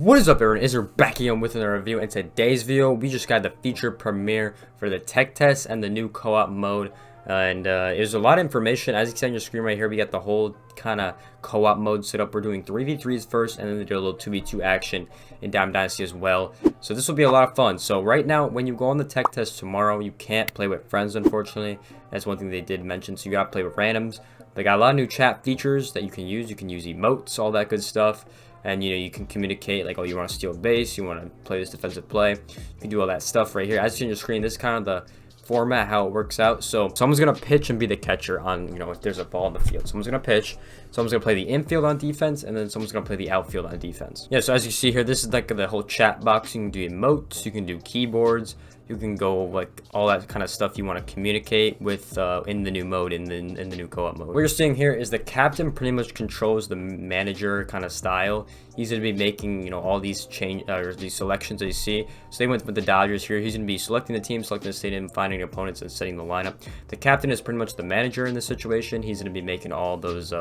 What is up, everyone? Is back again with another review. In today's video, we just got the feature premiere for the tech test and the new co-op mode. There's a lot of information. As you can see on your screen right here, we got the whole kind of co-op mode set up. We're doing 3v3s first, and then we do a little 2v2 action in Dynasty as well. So this will be a lot of fun. So right now, when you go on the tech test tomorrow, you can't play with friends, unfortunately. That's one thing they did mention. So you got to play with randoms. They got a lot of new chat features that you can use. You can use emotes, all that good stuff. And you can communicate like, oh, you want to steal base, you want to play this defensive play, you can do all that stuff right here. As you see on your screen, this is kind of the format, how it works out. So someone's gonna pitch and be the catcher on, if there's a ball in the field. Someone's gonna pitch, someone's gonna play the infield on defense, and then someone's gonna play the outfield on defense. Yeah, so as you see here, this is like the whole chat box. You can do emotes, you can do keyboards, you can go like all that kind of stuff you want to communicate with in the new mode, in the new co-op mode. What you're seeing here is the captain pretty much controls the manager kind of style. He's going to be making all these these selections that you see. So they went with the Dodgers here. He's going to be selecting the team, selecting the stadium, finding the opponents, and setting the lineup. The captain is pretty much the manager in this situation. He's going to be making all those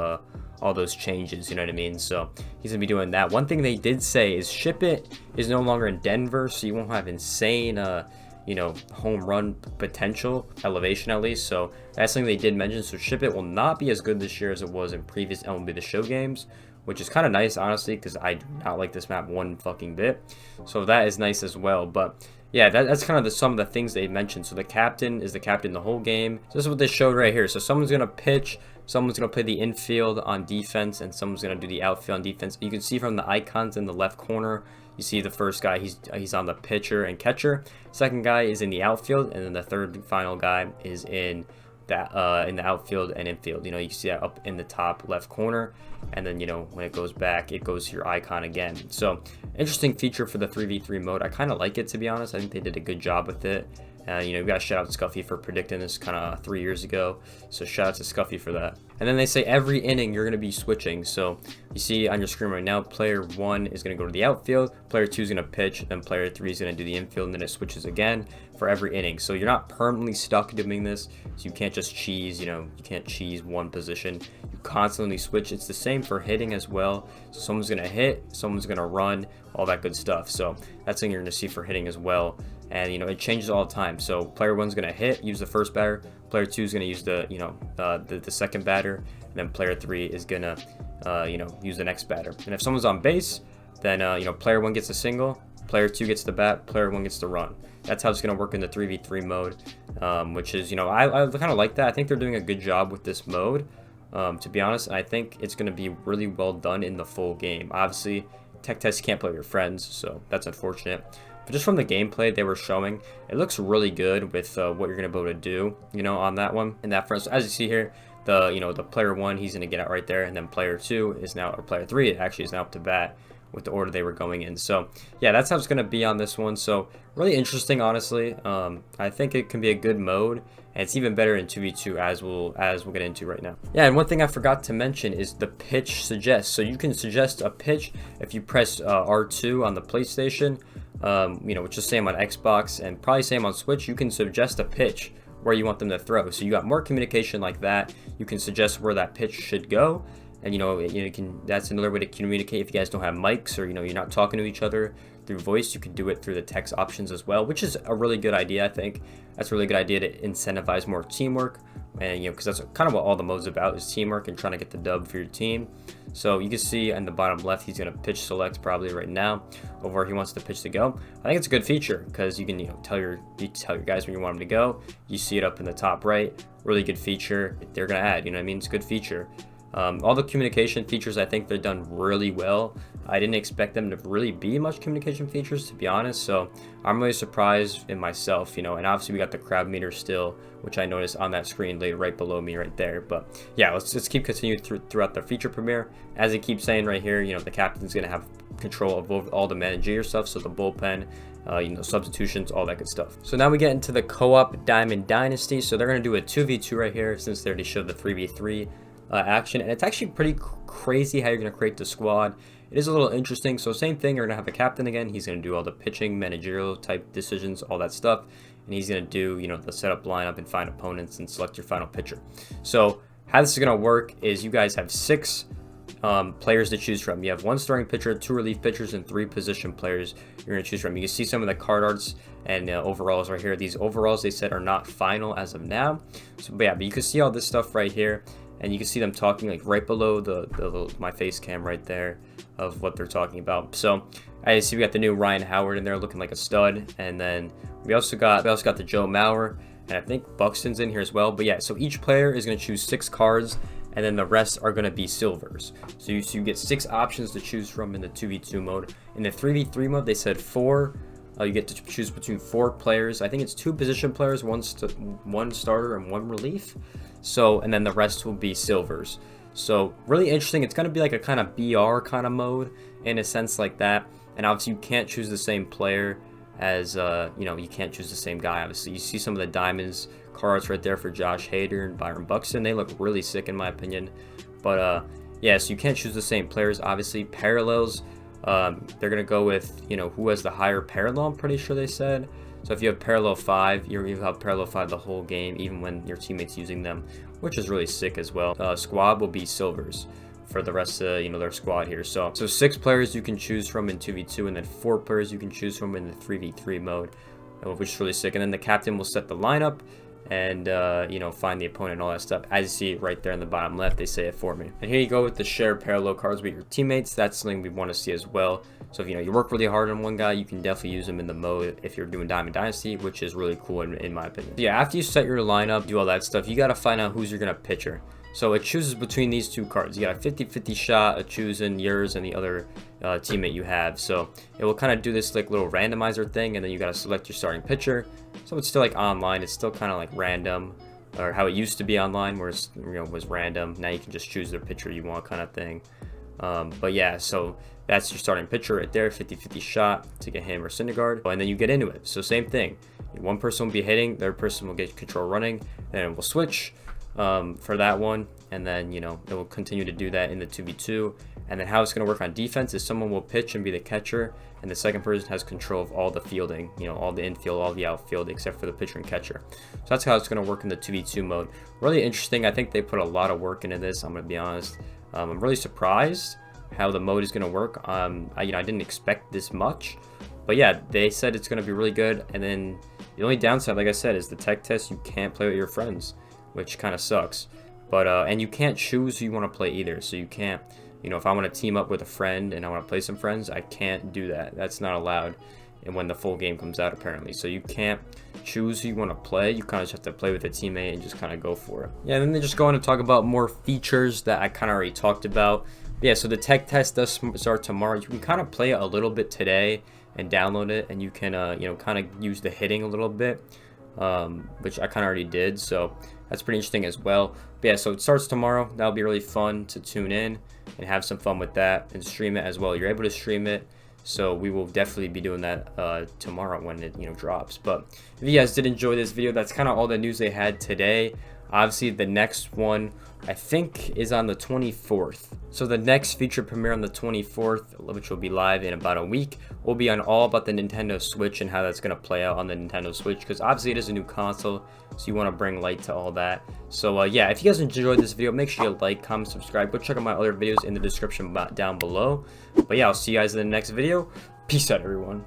changes, you know what I mean? So he's gonna be doing that. One thing they did say is Ship It is no longer in Denver, so you won't have insane home run potential, elevation at least. So that's something they did mention. So Ship It will not be as good this year as it was in previous MLB The Show games, which is kind of nice, honestly, because I do not like this map one fucking bit. So that is nice as well. But yeah, that's kind of some of the things they mentioned. So the captain is the captain the whole game. So this is what they showed right here. So someone's gonna pitch, someone's going to play the infield on defense, and someone's going to do the outfield on defense. You can see from the icons in the left corner, you see the first guy, he's on the pitcher and catcher. Second guy is in the outfield, and then the third final guy is in the outfield and infield. You can see that up in the top left corner, and then when it goes back, it goes to your icon again. So interesting feature for the 3v3 mode. I kind of like it, to be honest. I think they did a good job with it. We got to shout out to Scuffy for predicting this kind of 3 years ago. So shout out to Scuffy for that. And then they say every inning you're going to be switching. So you see on your screen right now, player 1 is going to go to the outfield, player 2 is going to pitch, then player 3 is going to do the infield, and then it switches again for every inning. So you're not permanently stuck doing this. So you can't just cheese, you can't cheese one position. You constantly switch. It's the same for hitting as well. So someone's going to hit, someone's going to run, all that good stuff. So that's something you're going to see for hitting as well. And it changes all the time. So player 1's gonna hit, use the first batter. Player 2 is gonna use the second batter, and then player 3 is gonna use the next batter. And if someone's on base, then player 1 gets a single, player 2 gets the bat, player 1 gets the run. That's how it's gonna work in the 3v3 mode, which is I kind of like that. I think they're doing a good job with this mode, to be honest. And I think it's gonna be really well done in the full game. Obviously, tech test you can't play with your friends, so that's unfortunate. But just from the gameplay they were showing, it looks really good with what you're gonna be able to do, on that one in that front. So as you see here, the player 1, he's gonna get out right there, and then player 2 is now, or player 3 actually is now up to bat with the order they were going in. So yeah, that's how it's gonna be on this one. So really interesting, honestly. I think it can be a good mode, and it's even better in 2v2 as we'll get into right now. Yeah, and one thing I forgot to mention is the pitch suggest. So you can suggest a pitch if you press R2 on the PlayStation, which is same on Xbox and probably same on Switch. You can suggest a pitch where you want them to throw. So you got more communication like that. You can suggest where that pitch should go. And that's another way to communicate if you guys don't have mics, or you're not talking to each other through voice. You can do it through the text options as well, which is a really good idea. I think that's a really good idea to incentivize more teamwork, and because that's kind of what all the mode's about, is teamwork and trying to get the dub for your team. So you can see in the bottom left, he's going to pitch select probably right now over where he wants the pitch to go. I think it's a good feature because you can tell your guys when you want them to go. You see it up in the top right. Really good feature they're going to add. It's a good feature. All the communication features, I think they're done really well. I didn't expect them to really be much communication features, to be honest. So I'm really surprised in myself, and obviously we got the crowd meter still, which I noticed on that screen laid right below me right there. But yeah, let's keep continuing throughout the feature premiere. As it keeps saying right here, the captain's gonna have control of all the managerial stuff, so the bullpen, substitutions, all that good stuff. So now we get into the co-op Diamond Dynasty. So they're gonna do a 2v2 right here, since they already showed the 3v3 action, and it's actually pretty crazy how you're going to create the squad. It is a little interesting. So same thing, you're going to have a captain again. He's going to do all the pitching, managerial type decisions, all that stuff, and he's going to do the setup lineup and find opponents and select your final pitcher. So how this is going to work is you guys have 6 players to choose from. You have 1 starting pitcher, 2 relief pitchers, and 3 position players you're going to choose from. You can see some of the card arts and overalls right here. These overalls, they said, are not final as of now. So, but yeah, but you can see all this stuff right here, and you can see them talking like right below my face cam right there of what they're talking about. So I see we got the new Ryan Howard in there looking like a stud, and then we also got the Joe Mauer, and I think Buxton's in here as well. But yeah, so each player is going to choose 6 cards, and then the rest are going to be silvers. So you get 6 options to choose from in the 2v2 mode. In the 3v3 mode, they said 4. You get to choose between 4 players. I think it's 2 position players, 1 starter, and 1 relief. So, and then the rest will be silvers. So really interesting. It's going to be like a kind of BR kind of mode in a sense like that. And obviously you can't choose the same player as, you know, you can't choose the same guy. Obviously you see some of the diamonds cards right there for Josh Hader and Byron Buxton. They look really sick in my opinion. But yeah, so you can't choose the same players. Obviously parallels, they're gonna go with, you know, who has the higher parallel. I'm pretty sure they said. So if you have parallel 5, you have parallel 5 the whole game, even when your teammates using them, which is really sick as well. Squad will be silvers for the rest of, you know, their squad here. So 6 players you can choose from in 2v2, and then 4 players you can choose from in the 3v3 mode, which is really sick. And then the captain will set the lineup and you know, find the opponent and all that stuff. As you see right there in the bottom left, they say it for me. And here you go with the share parallel cards with your teammates. That's something we want to see as well. So if you know you work really hard on one guy, you can definitely use them in the mode if you're doing Diamond Dynasty, which is really cool in my opinion. So yeah, after you set your lineup, do all that stuff, you got to find out who's you're gonna pitcher. So it chooses between these 2 cards. You got a 50-50 shot of choosing yours and the other teammate you have. So it will kind of do this like little randomizer thing, and then you got to select your starting pitcher. So it's still like online. It's still kind of like random, or how it used to be online, where it's, you know, was random. Now you can just choose the pitcher you want, kind of thing. But yeah, so that's your starting pitcher right there, 50-50 shot to get him or Syndergaard, and then you get into it. So same thing. One person will be hitting, the other person will get control running, and it will switch for that one, and then, you know, it will continue to do that in the 2v2. And then how it's going to work on defense is someone will pitch and be the catcher, and the second person has control of all the fielding, you know, all the infield, all the outfield, except for the pitcher and catcher. So that's how it's going to work in the 2v2 mode. Really interesting. I think they put a lot of work into this, I'm going to be honest. I'm really surprised how the mode is going to work. I didn't expect this much, but yeah, they said it's going to be really good. And then the only downside, like I said, is the tech test. You can't play with your friends, which kind of sucks. But and you can't choose who you want to play either. So you can't, you know, if I want to team up with a friend and I want to play some friends, I can't do that. That's not allowed. And when the full game comes out, apparently. So you can't choose who you want to play. You kind of just have to play with a teammate and just kind of go for it. Yeah, and then they just go on to talk about more features that I kind of already talked about. Yeah, so the tech test does start tomorrow. You can kind of play it a little bit today and download it, and you can you know, kind of use the hitting a little bit, which I kind of already did. So that's pretty interesting as well. But yeah, so it starts tomorrow. That'll be really fun to tune in and have some fun with that and stream it as well. You're able to stream it, so we will definitely be doing that tomorrow when it, you know, drops. But if you guys did enjoy this video, that's kind of all the news they had today. Obviously the next one I think is on the 24th. So the next feature premiere on the 24th, which will be live in about a week, will be on all about the Nintendo Switch and how that's going to play out on the Nintendo Switch, because obviously it is a new console, so you want to bring light to all that. So yeah, if you guys enjoyed this video, make sure you like, comment, subscribe. Go check out my other videos in the description down below. But yeah, I'll see you guys in the next video. Peace out, everyone.